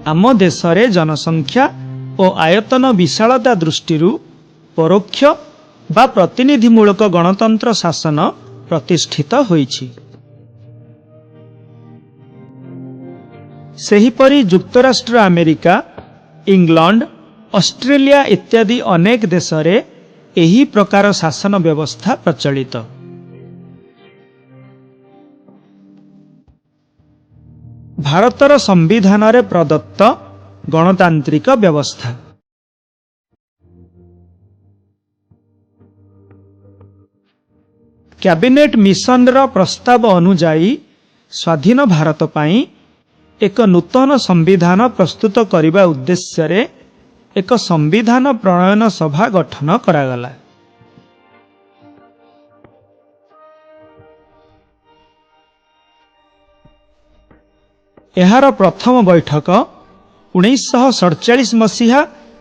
आम देशरे जनसंख्या और आयतन विशालता दृष्टि परोक्ष बा प्रतिनिधिमूलक गणतंत्र शासन प्रतिष्ठित होईछि। सेहिपरि युक्तराष्ट्र अमेरिका, इंग्लैंड, ऑस्ट्रेलिया इत्यादि अनेक देशरे एही प्रकार शासन व्यवस्था प्रचलित। भारतर संविधान रे प्रदत्त गणतांत्रिक व्यवस्था। कैबिनेट मिशन रा प्रस्ताव अनुजाई स्वाधीन भारत पाई एक नूतन संविधान प्रस्तुत करने उद्देश्य रे एक संविधान प्रणयन सभा गठन करागला। एहार प्रथम बैठक 1947 मसीहा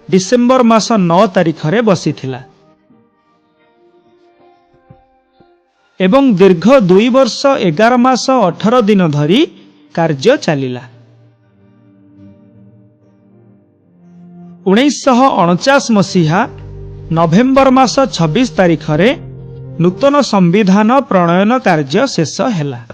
डिसेम्बर मास 9 तारिख रे बसिथिला एवं दीर्घ 2 वर्ष 11 मास 18 दिन धरी कार्य चलिला। 1949 मसीहा नवेम्बर मास 26 तारिख रे नूतन संविधान प्रणयन कार्य शेष हैला।